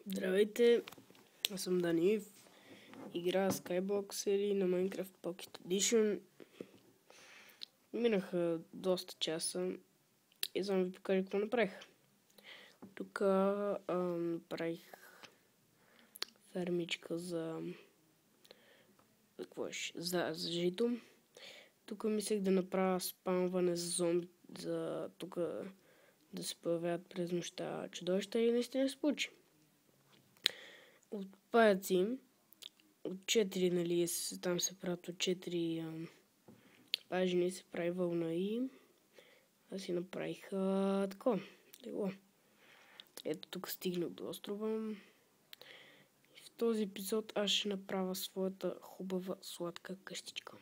Здравейте, аз съм Даниев. Играя Skyblock серии на Minecraft Pocket Edition. Минаха доста часа и за да ви покажа какво направих. Тук направих фермичка за жито. Тук мислех да направя спамване за зомби, за тук да се появяват през нощта чудовища и наистина се получи. От паяци, от 4, нали, там се правят от 4 пажини, се прави вълна и аз си направих такова. Ето тук стигнах до острова. И в този епизод аз ще направя своята хубава сладка къщичка.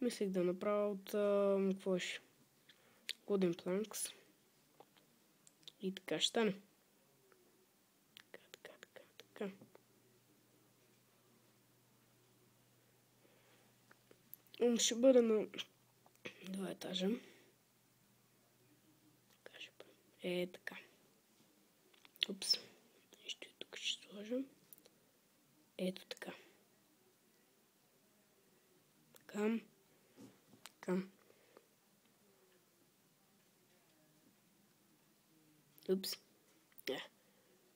Мислех да направя от Wooden Planks. И така ще стане. Така. Ще бъде на 2 етажа. Така. Упс. Нещо и тук ще сложа. Ето така. Така. Упс.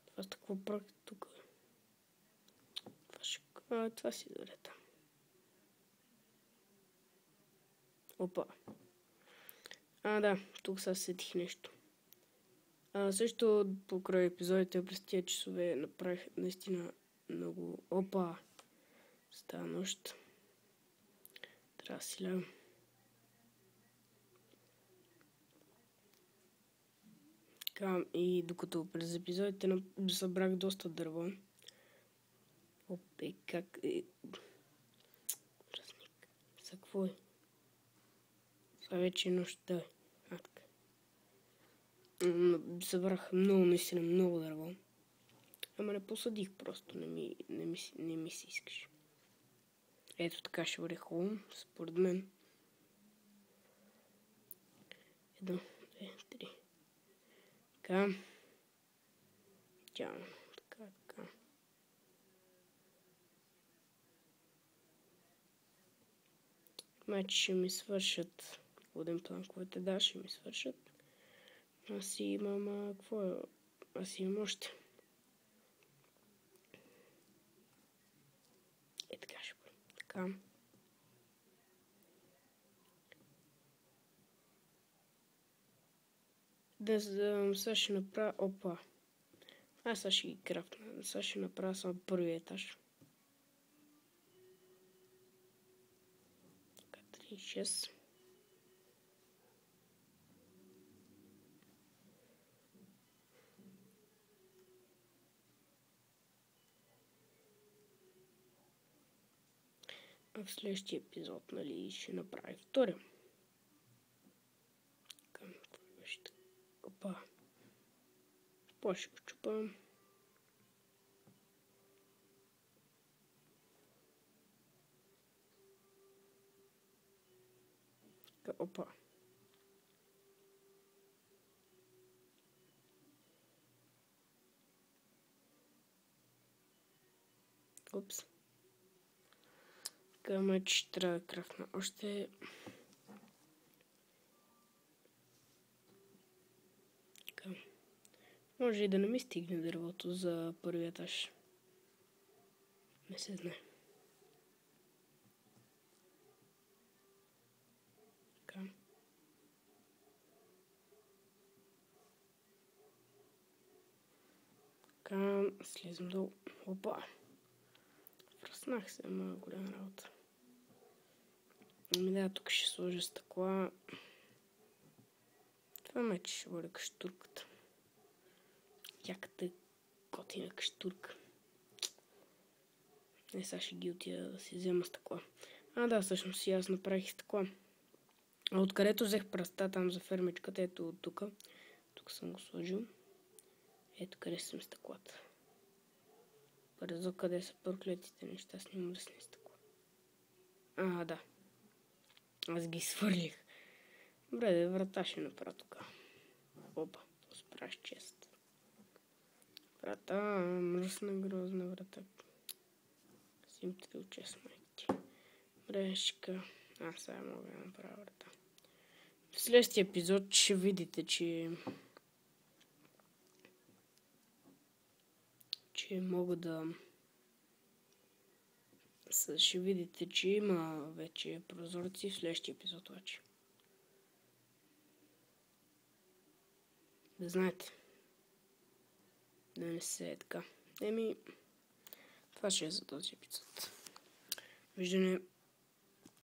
Това с такова прак тук. Това си дойде там. Опа. Да, тук сега сетих нещо. Също покрай епизодите през тия часове направих наистина много... Опа! Става нощ. Трябва да си лягам. Така, и докато през епизодите събрах доста дърво. Опе, как е... Разник. За какво е? Сега вече е нощта. Така. Събрах наистина много дърво. Ама не посадих просто, не ми се искаш. Ето така ще бъде хубаво, според мен. 1, 2, 3. Така. Така. Значи ще ми свършат воден планковете, да, ще ми свършат. Аз имам, Аз имам още. Така ще бъде. Така. Сега ще направя... Опа. Сега ще ги крафтна. Сега ще направя само първи етаж. Така, 3, 6. А в следващия епизод, нали, ще направя втория. Опа. Ще го чупам. Опа. Упс. Мъч трябва да крафтна още. Може и да не ми стигне дървото за първи етаж. Не се знае. Така, слизам долу. Опа! Връснах се, ама голяма работа. Да, тук ще сложа стъкла. Това мече ще бъде каштурката. Яката готина каштурка. Сега ще ги отида да си взема стъкла. Да, всъщност и аз направих стъкла. Откъдето взех пръста там за фермичката, ето от тук. Тук съм го сложил. Ето къде съм стъклата. Бързо къде са проклетите неща, снимам да сни стъкла. Да. Аз ги свърлих. Добре, врата ще направя тук. Опа, то справиш чест. Врата, мръсна, грозна врата. Сим 3 от 6 майки. Мрешка. Сега мога да направя врата. В следващия епизод ще видите, че мога да... Ще видите, че има вече прозорци в следващия епизод обаче. Да знаете. Да не се е така. Това ще е за този епизод. Виждане.